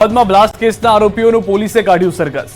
અમદાવાદમાં બ્લાસ્ટ કેસના આરોપીઓનું પોલીસે કાઢ્યું સરઘસ।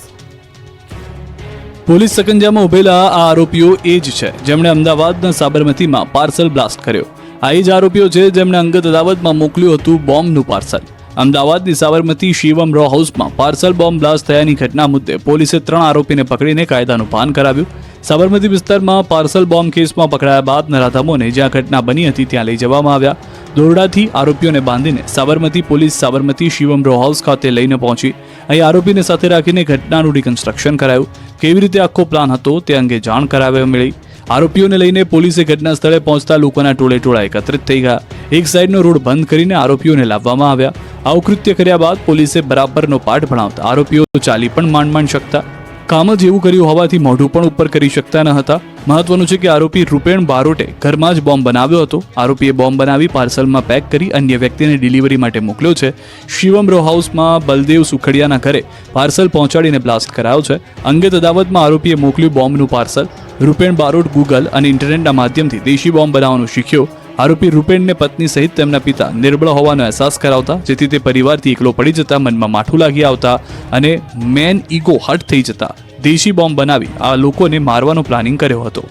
પોલીસ સકંજામાં ઉભેલા આ આરોપીઓ એ જ છે જેમણે અમદાવાદના સાબરમતીમાં પાર્સલ બ્લાસ્ટ કર્યો। આ એ જ આરોપીઓ છે જેમણે અંગત અદાવતમાં મોકલ્યું હતું બોમ્બનું પાર્સલ। અમદાવાદની સાબરમતી શિવમ રો હાઉસમાં પાર્સલ બોમ્બ બ્લાસ્ટ થયાની ઘટના મુદ્દે પોલીસે 3 આરોપીને પકડીને કાયદાનું ભાન કરાવ્યું। સાબરમતી વિસ્તારમાં પાર્સલ બોમ્બ કેસમાં પકડાયા બાદ નરાધમોને જ્યાં ઘટના બની હતી ત્યાં લઈ જવામાં આવ્યા। દોરડાથી આરોપીઓને બાંધીને Sabarmati police Sabarmati Shivam row house ખાતે લઈને પહોંચી। અહીં આરોપીને સાથે રાખીને ઘટનાનું રિકન્સ્ટ્રક્શન કરાયું। કેવી રીતે આખો પ્લાન હતો તે અંગે જાણ કરાવવા મળી। આરોપીઓને લઈને પોલીસે ઘટના સ્થળે પહોંચતા લોકોના ટોળે એકત્રિત થઈ ગયા। એક સાઈડનો રોડ બંધ કરીને આરોપીઓને લાવવામાં આવ્યા। આ કૃત્ય કર્યા બાદ પોલીસે બરાબરનો પાઠ ભણાવતા આરોપીઓ ચાલી પણ માંડ શકતા। કામ જ એવું કર્યું હોવાથી મોઢું પણ ઉપર કરી શકતા ન હતા। મહત્વનું છે કે આરોપી રૂપેણ બારોટે ઘરમાં જ બોમ્બ બનાવ્યો હતો। આરોપીએ બોમ્બ બનાવી પાર્સલમાં પેક કરી અન્ય વ્યક્તિને ડિલિવરી માટે મોકલ્યો છે। શિવમ રો હાઉસમાં બલદેવ સુખડિયાના ઘરે પાર્સલ પહોંચાડીને બ્લાસ્ટ કરાયો છે। અંગત અદાવતમાં આરોપીએ મોકલ્યું બોમ્બનું પાર્સલ। રૂપેણ બારોટ ગૂગલ અને ઇન્ટરનેટના માધ્યમથી દેશી બોમ્બ બનાવવાનું શીખ્યો। આરોપી રૂપેણને પત્ની સહિત તેમના પિતા નિર્બળ હોવાનો અહેસાસ કરાવતા જેથી તે પરિવારથી એકલો પડી જતા મનમાં માઠું લાગી આવતા અને મેન ઈગો હટ થઈ જતા દેશી બોમ્બ બનાવી આ લોકોને મારવાનો પ્લાનિંગ કર્યો હતો।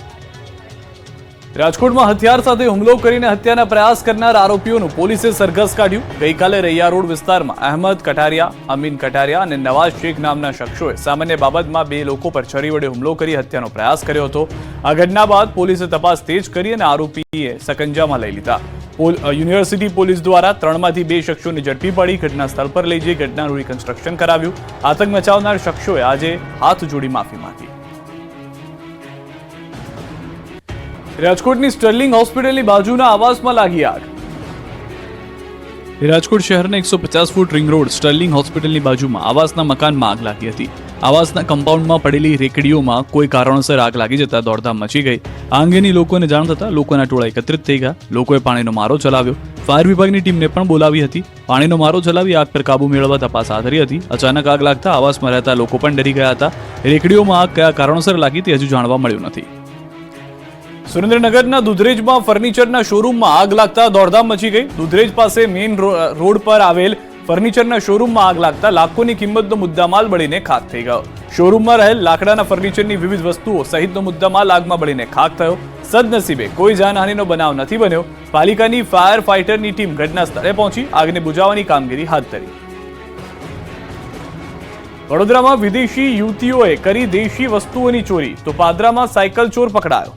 રાજકોટમાં હથિયાર સાથે હુમલો કરીને હત્યાના પ્રયાસ કરનાર આરોપીઓનું પોલીસે સરઘસ કાઢ્યું। ગઈકાલે રૈયા રોડ વિસ્તારમાં અહેમદ કટારિયા, અમીન કટારિયા અને નવાઝ શેખ નામના શખ્સોએ સામાન્ય બાબતમાં 2 લોકો પર છરી વડે હુમલો કરી હત્યાનો પ્રયાસ કર્યો હતો। આ ઘટના બાદ પોલીસે તપાસ તેજ કરી અને આરોપીએ સકંજામાં લઈ લીધા। યુનિવર્સિટી પોલીસ દ્વારા 3માંથી 2 શખ્સોને ઝડપી પાડી ઘટના સ્થળ પર લઈ જઈ ઘટનાનું રિકન્સ્ટ્રક્શન કરાવ્યું। આતંક મચાવનાર શખ્સોએ આજે હાથ જોડી માફી માંગી। રાજકોટની સ્ટર્લિંગ હોસ્પિટલની બાજુના આવાસમાં લાગી આગ। રાજકોટ શહેરના 150 ફૂટ રિંગ રોડ સ્ટર્લિંગ હોસ્પિટલની બાજુમાં આવાસના મકાનમાં આગ લાગી હતી। આવાસના કમ્પાઉન્ડમાં પડેલી રેકડીઓમાં કોઈ કારણોસર આગ લાગી જતા દોડધામ મચી ગઈ। આ અંગેની લોકોને જાણ થતા લોકોના ટોળા એકત્રિત થઈ ગયા। લોકોએ પાણીનો મારો ચલાવ્યો। ફાયર વિભાગની ટીમને પણ બોલાવી હતી। પાણીનો મારો ચલાવી આગ પર કાબુ મેળવવા તપાસ હાથ ધરી હતી। અચાનક આગ લાગતા આવાસમાં રહેતા લોકો પણ ડરી ગયા હતા। રેકડીઓમાં આગ કયા કારણોસર લાગી તે હજુ જાણવા મળ્યું નથી। સુરેન્દ્રનગરના દુધરેજમાં ફર્નિચરના શોરૂમમાં આગ લાગતા દોડધામ મચી ગઈ। દુધરેજ પાસે મેઇન રોડ પર આવેલ ફર્નિચરના શોરૂમમાં આગ લાગતા લાખોની કિંમતનો મુદ્દામાલ બળીને ખાક થઈ ગયો। શોરૂમમાં રહેલ લાકડાના ફર્નિચરની વિવિધ વસ્તુઓ સહિતનો મુદ્દામાલ આગમાં બળીને ખાક થયો। સદનસીબે કોઈ જાનહાનિનો બનાવ નથી બન્યો। પાલિકાની ફાયર ફાઇટરની ટીમ ઘટના સ્થળે પહોંચી આગને બુઝાવવાની કામગીરી હાથ ધરી। વડોદરામાં વિદેશી યુવતીઓએ કરી દેશી વસ્તુઓની ચોરી તો પાદરામાં સાયકલ ચોર પકડાયો।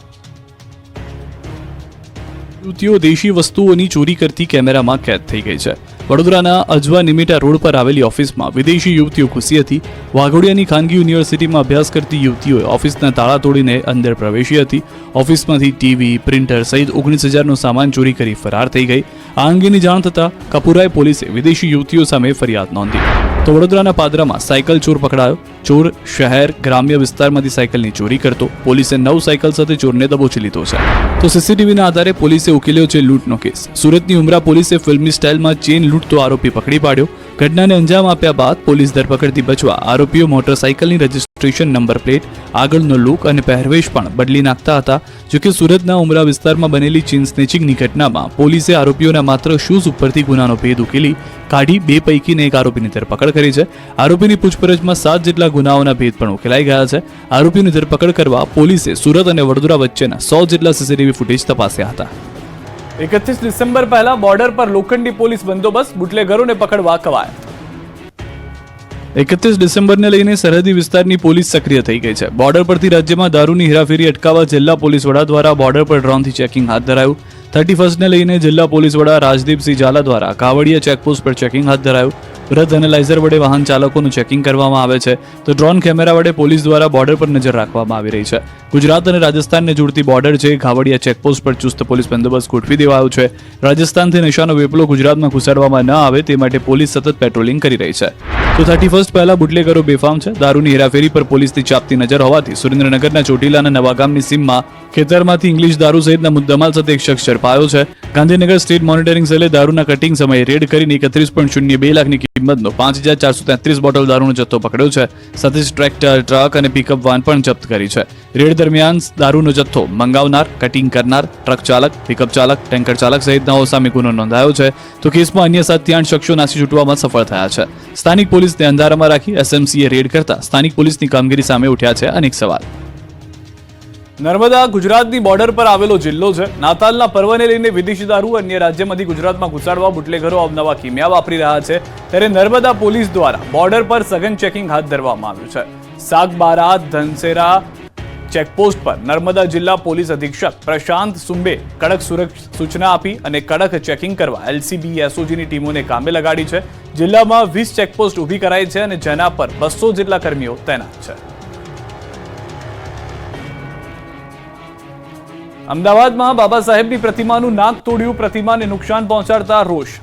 યુવતીઓ દેશી વસ્તુઓની ચોરી કરતી કેમેરામાં કેદ થઈ ગઈ છે। વડોદરાના અજવા નિમિટા રોડ પર આવેલી ઓફિસમાં વિદેશી યુવતીઓ ઘૂસી હતી। વાઘોડિયાની ખાનગી યુનિવર્સિટીમાં અભ્યાસ કરતી યુવતીઓએ ઓફિસના તાળા તોડીને અંદર પ્રવેશી હતી। ઓફિસમાંથી ટીવી, પ્રિન્ટર સહિત 19,000નો સામાન ચોરી કરી ફરાર થઈ ગઈ। આ અંગેની જાણ થતાં કપુરાય પોલીસે વિદેશી યુવતીઓ સામે ફરિયાદ નોંધી તો વડોદરાના પાદરામાં સાયકલ ચોર પકડાયો। ચોર શહેર ગ્રામ્ય વિસ્તારમાંથી સાયકલની ચોરી કરતો। પોલીસે 9 સાયકલ સાથે ચોરને દબોચી લીધો છે તો સીસીટીવીના આધારે પોલીસે ઉકેલ્યો છે લૂંટનો કેસ। સુરતની ઉમરા પોલીસે ફિલ્મી સ્ટાઇલમાં ચેન લૂંટતો આરોપી પકડી પાડ્યો। ઘટનાને અંજામ આપ્યા બાદ પોલીસ ધરપકડથી બચવા આરોપીઓ મોટરસાયકલની રજિસ્ટ્રેશન નંબર પ્લેટ, આગળનો લુક અને પહેરવેશ પણ બદલી નાખતા હતા। જોકે સુરતના ઉમરા વિસ્તારમાં બનેલી ચેન સ્નેચિંગની ઘટનામાં પોલીસે આરોપીઓના માત્ર શૂઝ ઉપરથી ગુનાનો ભેદ ઉકેલી કાઢી 2 પૈકીને 1 આરોપીની ધરપકડ કરી છે। આરોપીની પૂછપરછમાં 7 જેટલા ગુનાઓના ભેદ પણ ઉકેલાઈ ગયા છે। આરોપીની ધરપકડ કરવા પોલીસે સુરત અને વડોદરા વચ્ચેના 100 જેટલા સીસીટીવી ફૂટેજ તપાસ્યા હતા। 31 ડિસેમ્બર પહેલા બોર્ડર પર લોખંડી પોલીસ બંદોબસ્ત, બુટલેગરોને પકડવા કવાયત। 31 ડિસેમ્બરને લઈને સરહદી વિસ્તારની પોલીસ સક્રિય થઈ ગઈ છે। બોર્ડર પરથી રાજ્યમાં દારૂની હેરાફેરી અટકાવવા જિલ્લા પોલીસ વડા દ્વારા બોર્ડર પર ડ્રોનથી ચેકિંગ હાથ ધરાયું। 31ને લઈને જિલ્લા પોલીસ વડા રાજદીપસિંહ ઝાલા દ્વારા કાવડિયા ચેકપોસ્ટ પર ચેકિંગ હાથ ધરાયું। બ્રથ એનાલાઇઝર વડે વાહન ચાલકોનું ચેકિંગ કરવામાં આવે છે તો ડ્રોન કેમેરા વડે પોલીસ દ્વારા બોર્ડર પર નજર રાખવામાં આવી રહી છે। ગુજરાત અને રાજસ્થાનને જોડતી બોર્ડર છે ઘાવડિયા ચેકપોસ્ટ પર ચુસ્ત પોલીસ બંદોબસ્ત ગોઠવી દેવાયો છે। રાજસ્થાનથી નશાનો વેપલો ગુજરાતમાં ઘુસાડવામાં ન આવે તે માટે પોલીસ સતત પેટ્રોલિંગ કરી રહી છે તો 31 પહેલા બુટલેગરો બેફામ છે। દારૂની હેરાફેરી પર પોલીસની ચાપતી નજર હોવાથી સુરેન્દ્રનગરના ચોટીલાના નવાગામની સીમમાં ખેતરમાંથી ઇંગ્લિશ દારૂ સહિતના મુદ્દામાલ સાથે એક શખ્સ ઝડપાયો છે। ગાંધીનગર સ્ટેટ મોનિટરિંગ સેલે દારૂના કટિંગ સમયે રેડ કરીને 31.02 લાખની કિંમતનો 5,433 બોટલ દારૂનો જથ્થો પકડ્યો છે. સાથે જ ટ્રેક્ટર, ટ્રક અને પિકઅપ વાન પણ જપ્ત કરી છે. રેડ દરમિયાન દારૂનો જથ્થો મંગાવનાર, કટિંગ કરનાર, ટ્રક ચાલક, પિકઅપ ચાલક, ટેન્કર ચાલક સહિતનાઓ સામે ગુનો નોંધાયો છે. તો કેસમાં અન્ય 7 થી 8 શખ્સો નાસી છૂટવામાં સફળ થયા છે. સ્થાનિક પોલીસને અંધારામાં રાખી એસએમસીએ રેડ કરતા સ્થાનિક પોલીસની કામગીરી સામે ઉઠ્યા છે અનેક સવાલ. નર્મદા ગુજરાતની બોર્ડર પર આવેલો જિલ્લો છે. નાતાલના પર્વને લઈને વિદેશી દારૂ અન્ય રાજ્યમાંથી ગુજરાતમાં ઘુસાડવા બુટલેગરો અવનવા કિમિયા વાપરી રહ્યા છે. ત્યારે નર્મદા પોલીસ દ્વારા બોર્ડર પર સઘન ચેકિંગ હાથ ધરવામાં આવ્યું છે. સાગબારા ધનસેરા ચેકપોસ્ટ પર નર્મદા જિલ્લા પોલીસ અધિક્ષક પ્રશાંત સુંબે કડક સૂચના આપી અને કડક ચેકિંગ કરવા એલસીબી એસઓજીની ટીમોને કામે લગાડી છે. જિલ્લામાં 20 ચેકપોસ્ટ ઊભી કરાઈ છે અને જેના પર 200 જેટલા કર્મીઓ તૈનાત છે. અમદાવાદમાં બાબા સાહેબની પ્રતિમાનું નાક તોડ્યું, પ્રતિમાને નુકસાન પહોંચાડતા રોષ.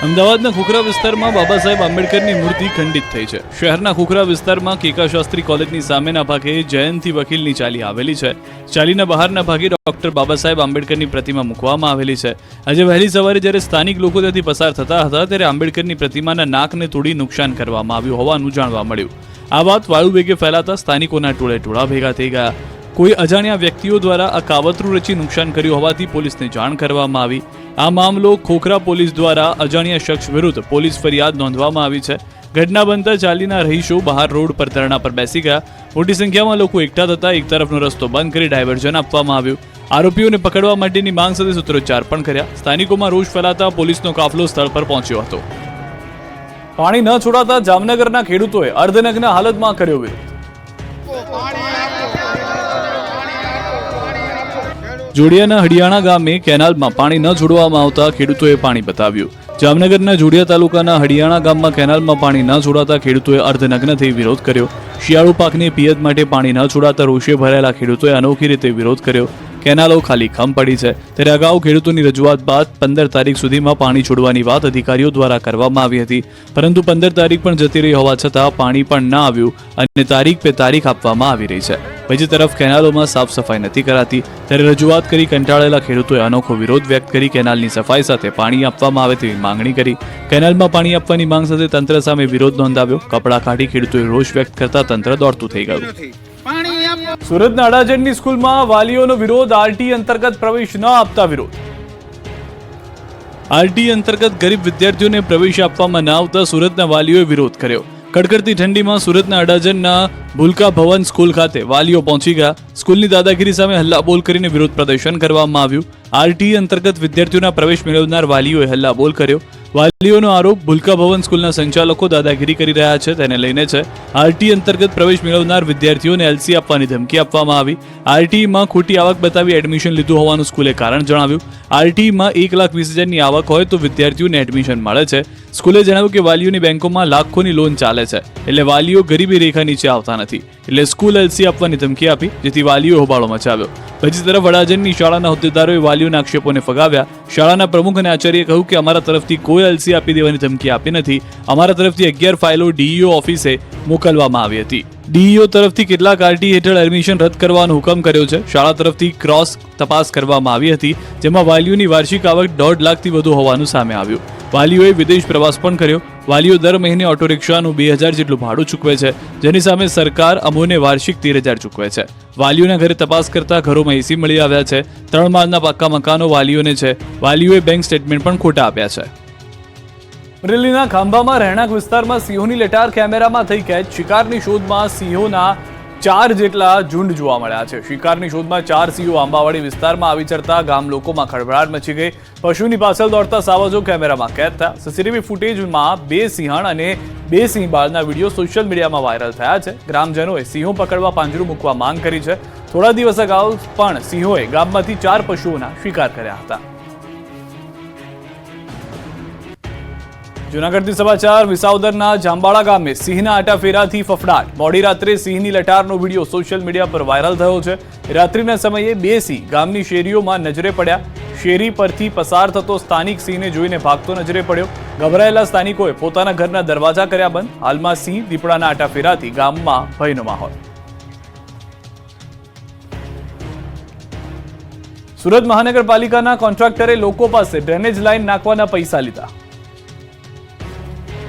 અમદાવાદના ખોખરા વિસ્તારમાં બાબા સાહેબ આંબેડકરની મૂર્તિ ખંડિત થઈ છે. શહેરના ખોખરા વિસ્તારમાં કેકા શાસ્ત્રી કોલેજની સામેના ભાગે જયંતી વકીલની ચાલી આવેલી છે. ચાલીના બહારના ભાગે ડોક્ટર બાબા સાહેબ આંબેડકરની પ્રતિમા મૂકવામાં આવેલી છે. આજે વહેલી સવારે જ્યારે સ્થાનિક લોકો ત્યાંથી પસાર થતા હતા ત્યારે આંબેડકરની પ્રતિમાના નાકને તોડી નુકસાન કરવામાં આવ્યું હોવાનું જાણવા મળ્યું. આ વાત વાયુ વેગે ફેલાતા સ્થાનિકોના ટોળે ભેગા થઈ ગયા. કોઈ અજાણ્યા વ્યક્તિઓ દ્વારા આ કાવતરું રચી નુકસાન કર્યું હોવાથી પોલીસને જાણ કરવામાં આવી. આ મામલો ખોખરા પોલીસ દ્વારા અજાણ્યા શખ્સ વિરુદ્ધ પોલીસ ફરિયાદ નોંધવામાં આવી છે. ઘટના બનતા ચાલીના રહીશો બહાર રોડ પર ધરણા પર બેસી ગયા. મોટી સંખ્યામાં લોકો એકઠા થતા એક તરફનો રસ્તો બંધ કરી ડાયવર્ઝન આપવામાં આવ્યું. આરોપીઓને પકડવા માટેની માંગ સાથે સૂત્રોચ્ચાર પણ કર્યા. સ્થાનિકોમાં રોષ ફેલાતા પોલીસનો કાફલો સ્થળ પર પહોંચ્યો હતો. પાણી ન છોડાતા જામનગરના ખેડૂતોએ અર્ધનગ્ન હાલતમાં કર્યો વિરોધ. જોડિયાના હડિયાણા ગામે કેનાલમાં પાણી ન છોડવામાં આવતા ખેડૂતોએ પાણી બતાવ્યું. જામનગરના જોડિયા તાલુકાના હડિયાણા ગામમાં કેનાલમાં પાણી ન છોડાતા ખેડૂતોએ અર્ધનગ્ન થઈ વિરોધ કર્યો. શિયાળુ પાકને પિયત માટે પાણી ન છોડાતા રોષે ભરાયેલા ખેડૂતોએ અનોખી રીતે વિરોધ કર્યો. કેનાલો ખાલી ખમ પડી છે. ત્યારે અગાઉ ખેડૂતોની રજૂઆત બાદ 15 તારીખ સુધીમાં પાણી છોડવાની વાત અધિકારીઓ દ્વારા કરવામાં આવી હતી, પરંતુ 15 તારીખ પણ જતી રહી હોવા છતાં પાણી પણ ના આવ્યું અને તારીખ પે તારીખ આપવામાં આવી રહી છે. બીજી તરફ કેનાલોમાં સાફ સફાઈ નથી કરાતી. ત્યારે રજૂઆત કરી કંટાળેલા ખેડૂતોએ અનોખો વિરોધ વ્યક્ત કરી કેનાલની સફાઈ સાથે પાણી આપવામાં આવે તેવી માંગણી કરી. કેનાલમાં પાણી આપવાની માંગ સાથે તંત્ર સામે વિરોધ નોંધાવ્યો. કપડા કાઢી ખેડૂતોએ રોષ વ્યક્ત કરતા તંત્ર દોડતું થઈ ગયું. સુરતના અડાજણની સ્કૂલમાં વાલીઓનો વિરોધ, આરટી અંતર્ગત પ્રવેશ ન આપતા વિરોધ. આરટી અંતર્ગત ગરીબ વિદ્યાર્થીઓને પ્રવેશ આપવામાં ન આવતા સુરતના વાલીઓએ વિરોધ કર્યો. કડકડતી ઠંડીમાં સુરતના અડાજણના ભૂલકા ભવન સ્કૂલ ખાતે વાલીઓ પહોંચી ગયા. સ્કૂલની દાદાગીરી સામે હલ્લાબોલ કરીને વિરોધ પ્રદર્શન કરવામાં આવ્યું. આરટી અંતર્ગત વિદ્યાર્થીઓના પ્રવેશ મેળવનાર વાલીઓએ હલ્લાબોલ કર્યો. વાલીઓનો આરોપ ભૂલકા ભવન સ્કૂલના સંચાલકો દાદાગીરી કરી રહ્યા છે તેને લઈને છે. આરટી અંતર્ગત પ્રવેશ મેળવનાર વિદ્યાર્થીઓને એલસી આપવાની ધમકી આપવામાં આવી. આરટીમાં ખોટી આવક બતાવી એડમિશન લીધું હોવાનું સ્કૂલે કારણ જણાવ્યું. આરટીમાં 1,20,000ની આવક હોય તો વિદ્યાર્થીઓને એડમિશન મળે છે. સ્કૂલે જણાવ્યું કે વાલીઓની બેંકોમાં લાખોની લોન ચાલે છે, એટલે વાલીઓ ગરીબી રેખા નીચે આવતા નથી, એટલે સ્કૂલ એલસી આપવાની ધમકી આપી, જેથી વાલીઓ હોબાળો મચાવ્યો. બીજી તરફ અડાજણની શાળાના હોદ્દેદારોએ વાલીઓના આક્ષેપોને ફગાવ્યા. શાળાના પ્રમુખ અને આચાર્યએ કહ્યું કે અમારા તરફથી કોઈ એલસી આપી દેવાની ધમકી આપી નથી. અમારા તરફથી 11 ફાઇલો ડીઈઓ ઓફિસે મોકલવામાં આવી હતી. ડીઈઓ તરફથી કેટલાક આરટી હેઠળ એડમિશન રદ કરવાનો હુકમ કર્યો છે. શાળા તરફથી ક્રોસ તપાસ કરવામાં આવી હતી, જેમાં વાલીઓની વાર્ષિક આવક 1.5 લાખથી વધુ હોવાનું સામે આવ્યું. વાલીઓએ વિદેશ પ્રવાસ પણ કર્યો. વાલીઓ દર મહિને ઓટો રિક્ષાનું 2,000 જેટલું ભાડું ચૂકવે છે, જેની સામે સરકાર અમોને વાર્ષિક 13,000 ચૂકવે છે. વાલીઓના ઘરે તપાસ કરતા ઘરોમાં એસી મળી આવ્યા છે. 3 માળના પાક્કા મકાનો વાલીઓને છે. વાલીઓએ બેંક સ્ટેટમેન્ટ પણ ખોટા આપ્યા છે. અમરેલીના ખાંભામાં રહેણાંક વિસ્તારમાં સિંહોની લટાર કેમેરામાં થઈ કેદ. શિકારની શોધમાં સિંહોના 4 જેટલા ઝુંડ જોવા મળ્યા છે. શિકારની શોધમાં 4 સિંહો આંબાવાડી વિસ્તારમાં આવી ચડતા ગામ લોકોમાં ખળભળાટ મચી ગઈ. પશુની પાછળ દોડતા સાવજો કેમેરામાં કેદ થયા. સીસીટીવી ફૂટેજમાં 2 સિંહણ અને 2 સિંહ બાળના વિડીયો સોશિયલ મીડિયામાં વાયરલ થયા છે. ગ્રામજનોએ સિંહો પકડવા પાંજરું મૂકવા માંગ કરી છે. થોડા દિવસ અગાઉ પણ સિંહોએ ગામમાંથી 4 પશુઓના શિકાર કર્યા હતા. જૂનાગઢથી સમાચાર. વિસાવદરના જાંબાળા ગામે સિંહના આટાફેરાથી ફફડાટ. મોડી રાત્રે સિંહની લટારનો વિડીયો સોશિયલ મીડિયા પર વાયરલ થયો છે. રાત્રિના સમયે 2 સિંહ ગામની શેરીઓમાં નજરે પડ્યા. શેરી પરથી પસાર થતો સ્થાનિક સિંહને જોઈને ભાગતો નજરે પડ્યો. ગભરાયેલા સ્થાનિકોએ પોતાના ઘરના દરવાજા કર્યા બંધ. હાલમાં સિંહ દીપડાના આટાફેરાથી ગામમાં ભયનો માહોલ. સુરત મહાનગરપાલિકાના કોન્ટ્રાક્ટરે લોકો પાસે ડ્રેનેજ લાઇન નાખવાના પૈસા લીધા.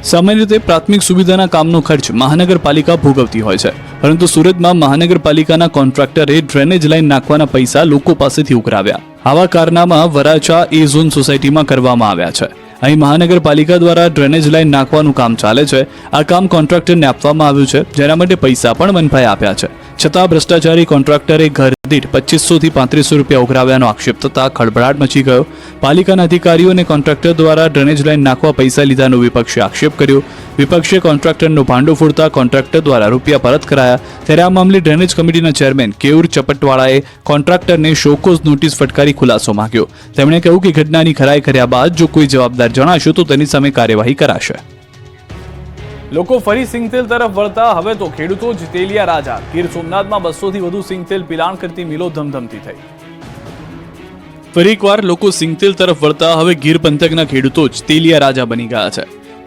સામાન્ય રીતે પ્રાથમિક સુવિધાના કામનો ખર્ચ મહાનગરપાલિકા ભોગવતી હોય છે, પરંતુ સુરતમાં મહાનગરપાલિકાના કોન્ટ્રાક્ટરે ડ્રેનેજ લાઇન નાખવાના પૈસા લોકો પાસેથી ઉઘરાવ્યા. આવા કારનામા વરાછા એ ઝોન સોસાયટીમાં કરવામાં આવ્યા છે. અહીં મહાનગરપાલિકા દ્વારા ડ્રેનેજ લાઇન નાખવાનું કામ ચાલે છે. આ કામ કોન્ટ્રાક્ટરને આપવામાં આવ્યું છે, જેના માટે પૈસા પણ મનપાએ આપ્યા છે. છતાં ભ્રષ્ટાચારી કોન્ટ્રાક્ટરે ઘર દીઠ 2500 થી 3500 રૂપિયા ઉઘરાવ્યાનો આક્ષેપ થતા ખળભળાટ મચી ગયો. પાલિકાના અધિકારીઓ અને કોન્ટ્રાક્ટર દ્વારા ડ્રેનેજ લાઇન નાખવા પૈસા લીધાનો વિપક્ષે આક્ષેપ કર્યો. વિપક્ષે કોન્ટ્રાક્ટરનો ભાંડો ફોડતા કોન્ટ્રાક્ટર દ્વારા રૂપિયા પરત કરાયા. ત્યારે આ મામલે ડ્રેનેજ કમિટીના ચેરમેન કેયુર ચપટવાળાએ કોન્ટ્રાક્ટરને શોકોઝ નોટિસ ફટકારી ખુલાસો માંગ્યો. તેમણે કહ્યું કે ઘટનાની ખરાઈ કર્યા બાદ જો કોઈ જવાબદાર જણાશે તો તેની સામે કાર્યવાહી કરાશે. લોકો ફરી સિંગતેલ તરફ વળતા હવે તો ખેડૂતો જ તેલિયા રાજા. ગીર સોમનાથમાં 200 થી વધુ સિંગતેલ પિલાણ કરતી મિલો ધમધમતી થઈ. ફરી એકવાર લોકો સિંગતેલ તરફ વળતા હવે ગીર પંથકના ખેડૂતો જ તેલિયા રાજા બની ગયા છે.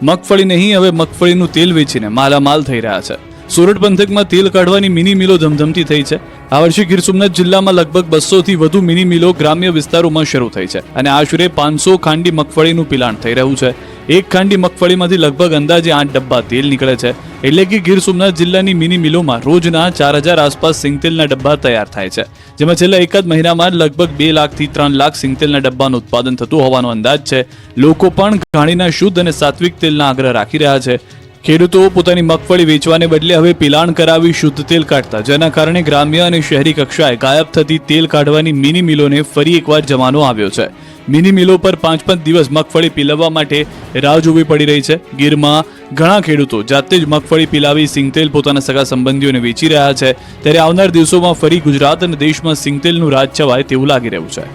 મગફળી નહીં, હવે મગફળીનું તેલ વેચીને માલામાલ થઈ રહ્યા છે. સુરત પંથકમાં તેલ કાઢવાની મિની મિલો ધમધમતી થઈ છે. આ વર્ષે ગીર સોમનાથ જિલ્લામાં લગભગ 200 થી વધુ મિની મિલો ગ્રામ્ય વિસ્તારોમાં શરૂ થઈ છે અને આશરે 500 ખાંડી મગફળીનું પિલાણ થઈ રહ્યું છે. એક ખાંડી મગફળીમાંથી લગભગ અંદાજે 8 ડબ્બા તેલ નીકળે છે. એટલે કે ગીર સોમનાથ જિલ્લાની મિની મિલોમાં રોજના 4000 આસપાસ સિંગતેલના ડબ્બા તૈયાર થાય છે, જેમાં છેલ્લા એકાદ મહિનામાં લગભગ 2 લાખ થી 3 લાખ સિંગતેલના ડબ્બાનું ઉત્પાદન થતું હોવાનો અંદાજ છે. લોકો પણ ઘાણીના શુદ્ધ અને સાત્વિક તેલના આગ્રહ રાખી રહ્યા છે. ખેડૂતો પોતાની મગફળી વેચવાને બદલે હવે પિલાણ કરાવી શુદ્ધ તેલ કાઢતા, જેના કારણે ગ્રામ્ય અને શહેરી કક્ષાએ ગાયબ થતી તેલ કાઢવાની મિની મિલોને ફરી એકવાર જમાનો આવ્યો છે. મિની મિલો પર 5-5 દિવસ મગફળી પીલવવા માટે રાહ જોવી પડી રહી છે. ગીરમાં ઘણા ખેડૂતો જાતે જ મગફળી પીલાવી સિંગતેલ પોતાના સગા સંબંધીઓને વેચી રહ્યા છે. ત્યારે આવનાર દિવસોમાં ફરી ગુજરાત અને દેશમાં સિંગતેલનું રાજ છવાય તેવું લાગી રહ્યું છે.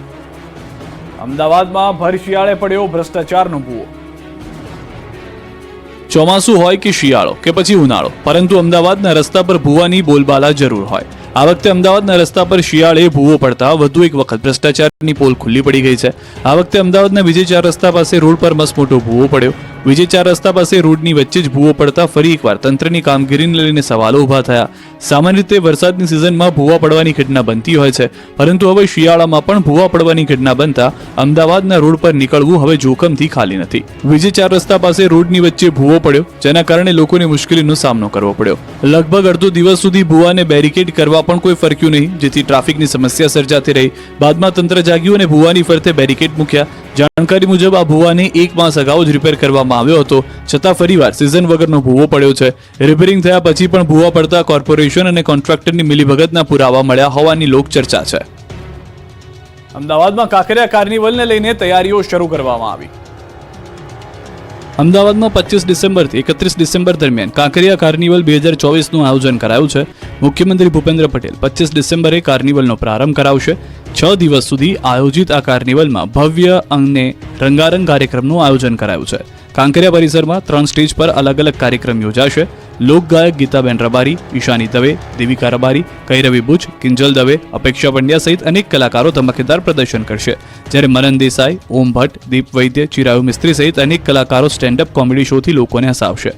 અમદાવાદમાં ભર શિયાળે પડ્યો ભ્રષ્ટાચારનો ભૂવો. ચોમાસું હોય કે શિયાળો કે પછી ઉનાળો, પરંતુ અમદાવાદના રસ્તા પર ભૂવાની બોલબાલા જરૂર હોય. આ વખતે અમદાવાદના રસ્તા પર શિયાળે ભૂવો પડતા વધુ એક વખત ભ્રષ્ટાચારની પોલ ખુલ્લી પડી ગઈ છે. આ વખતે અમદાવાદના વિજય 4 રસ્તા પાસે રોડ પર મસમોટો ભૂવો પડ્યો. વિજય 4 રસ્તા પાસે રોડની વચ્ચે જ ભૂવો પડતા ફરી એકવાર તંત્રની કામગીરીને લઈને સવાલો ઊભા થયા. સામાન્ય રીતે વરસાદની સિઝનમાં ભૂવા પડવાની ઘટના બનતી હોય છે, પરંતુ હવે શિયાળામાં પણ ભૂવા પડવાની ઘટના બનતા અમદાવાદના રોડ પર નીકળવું હવે જોખમથી ખાલી નથી. વિજય 4 રસ્તા પાસે રોડની વચ્ચે ભૂવો પડ્યો, જેના કારણે લોકોને મુશ્કેલીનો સામનો કરવો પડ્યો. લગભગ અડધો દિવસ સુધી ભૂવાને બેરિકેડ કરવા પણ કોઈ ફરક્યું નહીં, જેથી ટ્રાફિકની સમસ્યા સર્જાતી રહી. બાદમાં તંત્ર જાગ્યું અને ભૂવાની ફરતે બેરિકેડ મૂક્યા. જાણકારી મુજબ આ ભૂવાને 1 માસ અગાઉ જ રિપેર કરવામાં આવ્યો હતો, છતાં ફરીવાર સિઝન વગરનો ભૂવો પડ્યો છે. રિપેરિંગ થયા પછી પણ ભૂવા પડતા કોર્પોરેશન અને કોન્ટ્રાક્ટરની મિલીભગતના પુરાવા મળ્યા હોવાની લોકચર્ચા છે. અમદાવાદમાં કાંકરિયા કાર્નિવલને લઈને તૈયારીઓ શરૂ કરવામાં આવી. અમદાવાદમાં 25 ડિસેમ્બરથી 31 ડિસેમ્બર દરમિયાન કાંકરિયા કાર્નિવલ 2024નું આયોજન કરાયું છે. મુખ્યમંત્રી ભૂપેન્દ્ર પટેલ 25 ડિસેમ્બરે કાર્નિવલનો પ્રારંભ કરાવશે. 6 દિવસ સુધી આયોજિત આ કાર્નિવલમાં ભવ્ય અને રંગારંગ કાર્યક્રમનું આયોજન કરાયું છે. કાંકરિયા પરિસરમાં 3 સ્ટેજ પર અલગ અલગ કાર્યક્રમ યોજાશે. લોકગાયક ગીતાબેન રબારી, ઈશાની દવે, દેવિકા રબારી, કૈરવી બુચ, કિંજલ દવે, અપેક્ષા પંડ્યા સહિત અનેક કલાકારો ધમાકેદાર પ્રદર્શન કરશે. જ્યારે મનન દેસાઈ, ઓમ ભટ્ટ, દીપ વૈદ્ય, ચિરાયુ મિસ્ત્રી સહિત અનેક કલાકારો સ્ટેન્ડઅપ કોમેડી શોથી લોકોને હસાવશે.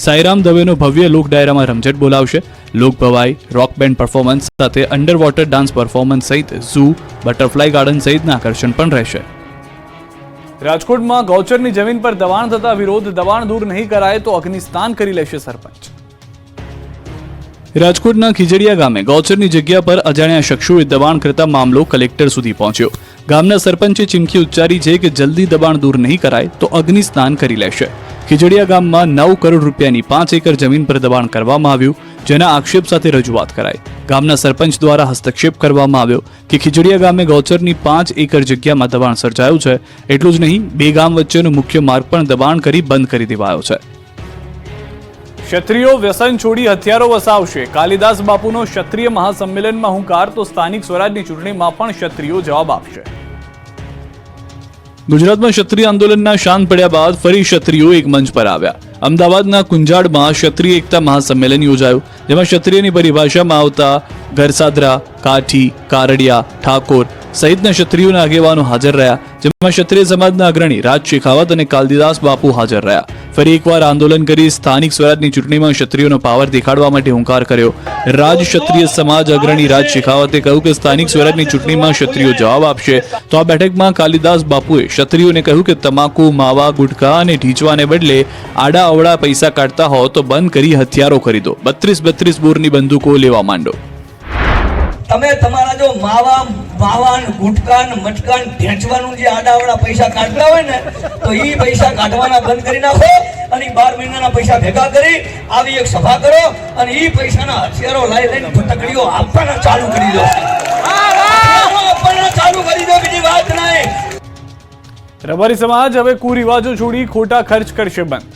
સાઈરામ દવેનો ભવ્ય લોક ડાયરામાં રમઝટ બોલાવશે. લોક ભવાઈ, રોક બેન્ડ પરફોર્મન્સ સાથે અંડર વોટર ડાન્સ પરફોર્મન્સ સહિત ઝૂ, બટરફ્લાય ગાર્ડન સહિતના આકર્ષણ પણ રહેશે. રાજકોટમાં ગૌચરની જમીન પર દબાણ થતા વિરોધ. દબાણ દૂર નહીં કરાય તો અગ્નિસ્નાન કરી લેશે સરપંચ. રાજકોટના ખીજડીયા ગામે ગૌચરની જગ્યા પર અજાણ્યા શખ્સોએ દબાણ કરતા મામલો કલેક્ટર સુધી પહોંચ્યો. ગામના સરપંચે ચીમકી ઉચ્ચારી છે કે જલ્દી દબાણ દૂર નહીં કરાય તો અગ્નિસ્નાન કરી લેશે. ખીજડીયા ગામમાં 9 કરોડ રૂપિયાની 5 એકર જમીન પર દબાણ કરવામાં આવ્યું, જેના આક્ષેપ સાથે રજૂઆત કરાઈ. ગામના સરપંચ દ્વારા હસ્તક્ષેપ કરવામાં આવ્યો કે ખીજડીયા ગામે ગૌચરની 5 એકર જગ્યામાં દબાણ સર્જાયું છે. એટલું જ નહીં, 2 ગામ વચ્ચેનો મુખ્ય માર્ગ પણ દબાણ કરી બંધ કરી દેવાયો છે. ક્ષત્રિયો વ્યસન છોડી હથિયારો વસાવશે. કાલિદાસ બાપુનો ક્ષત્રિય મહાસંમેલનમાં હુંકાર તો સ્થાનિક સ્વરાજની ચૂંટણીમાં પણ ક્ષત્રિયો જવાબ આપશે. ગુજરાતમાં ક્ષત્રિય આંદોલનના શાંત પડ્યા બાદ ફરી ક્ષત્રિયો એક મંચ પર આવ્યા. અમદાવાદના કુંજાડમાં ક્ષત્રિય એકતા મહાસંમેલન યોજાયું, જેમાં ક્ષત્રિયની પરિભાષામાં આવતા ગરસાદરા, કાઠી, કારડિયા, ઠાકોર, સહિતના ક્ષત્રિયોના આગેવાનો હાજર રહ્યા, જેમાં ક્ષત્રિય સમાજના અગ્રણી રાજ શેખાવત અને કાલદીદાસ બાપુ હાજર રહ્યા. ફરી એકવાર આંદોલન કરી સ્થાનિક સ્વરાજની ચૂંટણીમાં ક્ષત્રિયોનો પાવર દેખાડવા માટે હુંકાર કર્યો. રાજ ક્ષત્રિય સમાજ અગ્રણી રાજ શેખાવતે કહ્યું કે સ્થાનિક સ્વરાજની ચૂંટણીમાં ક્ષત્રિયો જવાબ આપશે. તો આ બેઠકમાં કાલિદાસ બાપુએ ક્ષત્રિયોને કહ્યું કે તમાકુ, માવા, ગુટખા અને ઢીંચવાને બદલે આડા અવળા પૈસા કાઢતા હો તો બંધ કરી હથિયારો ખરીદો. 32 બોરની બંદૂકો લેવા માંડો. તમે તમારા જો માવાન ગુટકાન મટકાન ઢેંચવાનું જે આડાવડા પૈસા કાઢતા હોય ને તો એ પૈસા કાઢવાના બંધ કરી નાખો અને 12 મહિનાના પૈસા ભેગા કરી આવી એક સભા કરો અને એ પૈસાના હથિયારો લઈને ફટકડીઓ આપવાના ચાલુ કરી દો. આપવાના ચાલુ કરી દો, બીજી વાત નહીં. રબારી સમાજ હવે કુરિવાજો છોડી ખોટા ખર્ચ કરશે બંધ.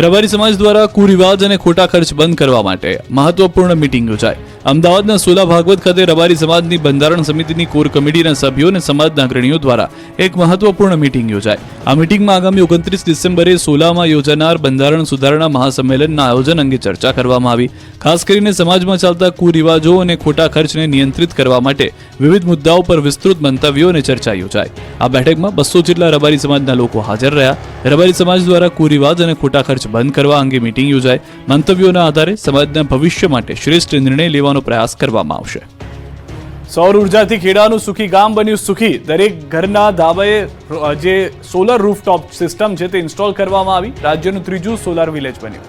રબારી સમાજ દ્વારા કુરિવાજ અને ખોટા ખર્ચ બંધ કરવા માટે મહત્વપૂર્ણ મીટિંગ યોજાઈ. અમદાવાદના સોલા ભાગવત ખાતે રબારી સમાજની બંધારણ સમિતિની કોર કમિટીના સભ્યો અને સમાજના અગ્રણીઓ દ્વારા એક મહત્વપૂર્ણ મીટિંગ યોજાઈ. આ મીટિંગમાં આગામી 29 ડિસેમ્બરે સોલામાં યોજાનાર બંધારણ સુધારણા મહાસંમેલનના આયોજન અંગે ચર્ચા કરવામાં આવી. ખાસ કરીને સમાજમાં ચાલતા કુરિવાજો અને ખોટા ખર્ચને નિયંત્રિત કરવા માટે વિવિધ મુદ્દાઓ પર વિસ્તૃત મંતવ્યો અને ચર્ચા યોજાઈ. આ બેઠકમાં 200 જેટલા રબારી સમાજના લોકો હાજર રહ્યા. રબારી સમાજ દ્વારા કુરિવાજ અને ખોટા ખર્ચ બંધ કરવા અંગે મીટિંગ યોજાઈ. મંતવ્યોના આધારે સમાજના ભવિષ્ય માટે શ્રેષ્ઠ નિર્ણય લેવાનો પ્રયાસ કરવામાં આવશે. સૌર ઉર્જાથી ખેડાનું સુખી ગામ બન્યું સુખી. દરેક ઘરના ધાબાએ જે સોલર રૂફટોપ સિસ્ટમ છે તે ઇન્સ્ટોલ કરવામાં આવી. રાજ્યનું ત્રીજું સોલર વિલેજ બન્યું.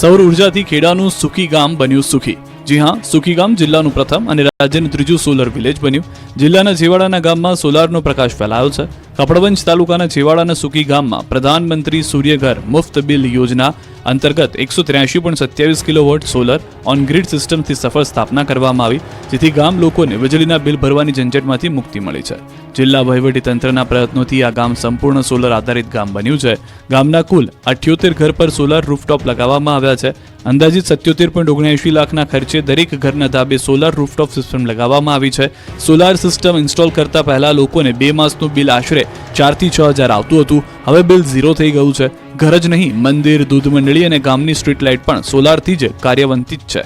સૌર ઉર્જાથી ખેડાનું સુખી ગામ બન્યું સુખી. જી હા, સુખી ગામ જિલ્લાનું પ્રથમ અને રાજ્યનું ત્રીજું સોલર વિલેજ બન્યું. જિલ્લાના છેવાડાના ગામમાં સોલારનો પ્રકાશ ફેલાયો છે. કપડવંજ તાલુકાના છેવાડાના સુખી ગામમાં પ્રધાનમંત્રી સૂર્યઘર મુફ્ત બિલ યોજના અંતર્ગત 183.27 કિલોવોટ સોલર ઓન ગ્રીડ સિસ્ટમથી સફળ સ્થાપના કરવામાં આવી, જેથી ગામ લોકોને વીજળીના બિલ ભરવાની ઝંઝટમાંથી મુક્તિ મળી છે. જિલ્લા વહીવટીતંત્રના પ્રયત્નોથી આ ગામ સંપૂર્ણ સોલર આધારિત ગામ બન્યું છે. ગામના કુલ 78 ઘર પર સોલર રૂફટોપ લગાવવામાં આવ્યા છે. અંદાજિત 77.79 લાખના ખર્ચે દરેક ઘરના ધાબે સોલર રૂફટોપ સિસ્ટમ લગાવવામાં આવી છે. સોલાર સિસ્ટમ ઇન્સ્ટોલ કરતા પહેલા લોકોને 2 માસનું બિલ આશરે 4 થી 6 હજાર આવતું હતું. હવે બિલ 0 થઈ ગયું છે. ઘર જ નહીં, મંદિર, દૂધ મંડળી અને ગામની સ્ટ્રીટ લાઇટ પણ સોલારથી જ કાર્યવંતિત છે.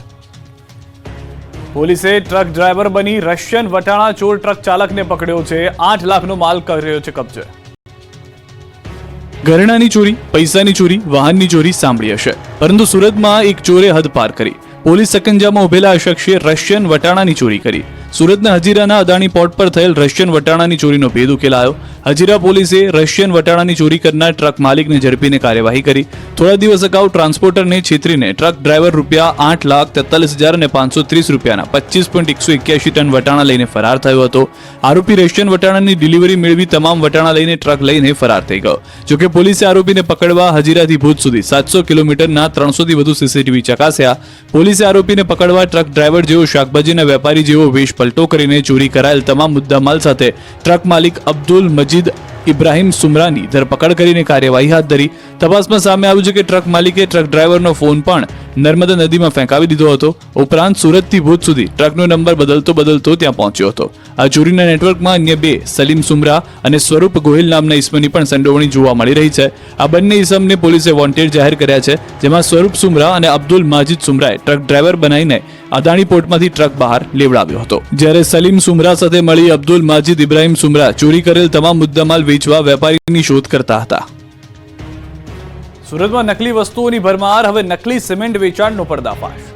પોલીસે ટ્રક ડ્રાઈવર બની રશિયન વટાણા ચોર ટ્રક ચાલકને પકડ્યો છે. 8 લાખનો માલ કર્યો છે કબજે. ઘરેણાની ચોરી, પૈસાની ચોરી, વાહનની ચોરી સાંભળી હશે, પરંતુ સુરતમાં એક ચોરે હદ પાર કરી. પોલીસ સકંજામાં ઉભેલા આ શખ્સે રશિયન વટાણાની ચોરી કરી. સુરતના હજીરાના અદાણી પોર્ટ પર થયેલ રશિયન વટાણાની ચોરીનો ભેદ ઉકેલાયો. હજીરા પોલીસે રશિયન વટાણાની ચોરી કરનાર ટ્રક માલિકને ઝડપીને કાર્યવાહી કરી. થોડા દિવસ અગાઉ ટ્રાન્સપોર્ટરને છેતરીને ટ્રક ડ્રાઈવર ₹8,43,530 રૂપિયાના 25.181 ટન વટાણા લઈને ફરાર થયો હતો. આરોપી રશિયન વટાણાની ડિલિવરી મેળવી તમામ વટાણા લઈને ટ્રક લઈને ફરાર થઈ ગયો. જોકે પોલીસે આરોપીને પકડવા હજીરાથી ભુજ સુધી 700 કિલોમીટરના 300થી વધુ સીસીટીવી ચકાસ્યા. પોલીસે આરોપીને પકડવા ટ્રક ડ્રાઈવર જેવો, શાકભાજીના વેપારી જેવો વેશ પલટો કરીને ચોરી કરાયેલ તમામ મુદ્દામાલ સાથે ટ્રક માલિક અબ્દુલ મજીદ ઇબ્રાહિમ સુમરાની ધરપકડ કરીને કાર્યવાહી હાથ ધરી. તપાસમાં સામે આવ્યું છે કે ટ્રક માલિકે ટ્રક ડ્રાઈવરનો ફોન પણ નર્મદા નદીમાં ફેંકાવી દીધો હતો. ઉપરાંત સુરતથી ભુજ સુધી ટ્રકનો નંબર બદલતો ત્યાં પહોંચ્યો હતો. આ ચોરીના નેટવર્કમાં અન્ય 2 સલીમ સુમરા અને સ્વરૂપ ગોહિલ નામના ઈસમની પણ સંડોવણી જોવા મળી રહી છે. આ બંને ઈસમને પોલીસે વોન્ટેડ જાહેર કર્યા છે, જેમાં સ્વરૂપ સુમરા અને અબ્દુલ માજીદ સુમરાએ ટ્રક ડ્રાઈવર બનાવીને અદાણી પોર્ટમાંથી ટ્રક બહાર લેવડાવ્યો હતો. જ્યારે સલીમ સુમરા સાથે મળી અબ્દુલ માજીદ ઇબ્રાહિમ સુમરા ચોરી કરેલ તમામ મુદ્દામાલ વેચવા વેપારીની શોધ કરતા હતા. સુરતમાં નકલી વસ્તુઓની ભરમાર. હવે નકલી સિમેન્ટ વેચાણનો પર્દાફાશ.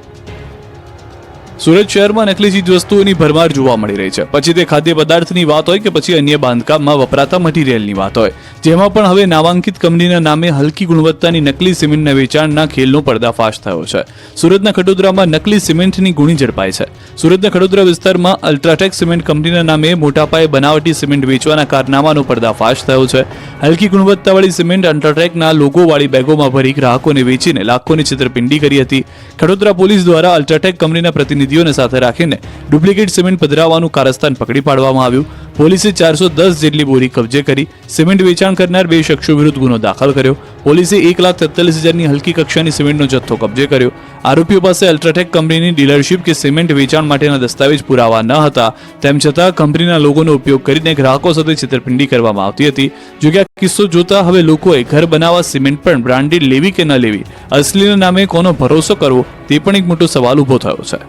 સુરત શહેરમાં નકલી ચીજ વસ્તુઓની ભરમાર જોવા મળી રહી છે. પછી તે ખાદ્ય પદાર્થની વાત હોય કે પછી અન્ય બાંધકામમાં વપરાતા મટીરિયલની વાત હોય, જેમાં પણ હવે નામાંકિત કંપનીના નામે હલકી ગુણવત્તાની નકલી સિમેન્ટના વેચાણના ખેલનો પર્દાફાશ થયો છે. સુરતના ખડોદરામાં નકલી સિમેન્ટની ગુણી ઝડપાઈ છે. સુરતના ખડોદરા વિસ્તારમાં અલ્ટ્રાટેક સિમેન્ટ કંપનીના નામે મોટા પાયે બનાવટી સિમેન્ટ વેચવાના કારનામાનો પર્દાફાશ થયો છે. હલકી ગુણવત્તાવાળી સિમેન્ટ અલ્ટ્રાટેકના લોગોવાળી બેગોમાં ભરી ગ્રાહકોને વેચીને લાખોની છેતરપિંડી કરી હતી. ખડોદરા પોલીસ દ્વારા અલ્ટ્રાટેક કંપનીના પ્રતિનિધિઓને સાથે રાખીને ડુપ્લિકેટ સિમેન્ટ પધરાવવાનું કારસ્તાન પકડી પાડવામાં આવ્યું. પોલીસે 410 જેટલી બોરી કબજે કરી. સિમેન્ટ વેચાણ કરનાર 2 શખ્સો વિરુદ્ધ ગુનો દાખલ કર્યો. પોલીસે 1,43,000ની હલકી કક્ષાની સિમેન્ટનો જથ્થો કબજે કર્યો. આરોપીઓ પાસે અલ્ટ્રાટેક કંપનીની ડીલરશીપ કે સિમેન્ટ વેચાણ માટેના દસ્તાવેજ પુરાવા ન હતા. તેમ છતાં કંપનીના લોગોનો ઉપયોગ કરીને ગ્રાહકો સાથે છેતરપિંડી કરવામાં આવતી હતી. જોકે આ કિસ્સો જોતા હવે લોકોએ ઘર બનાવવા સિમેન્ટ પણ બ્રાન્ડેડ લેવી કે ન લેવી, અસલીના નામે કોનો ભરોસો કરવો, તે પણ એક મોટો સવાલ ઉભો થયો છે.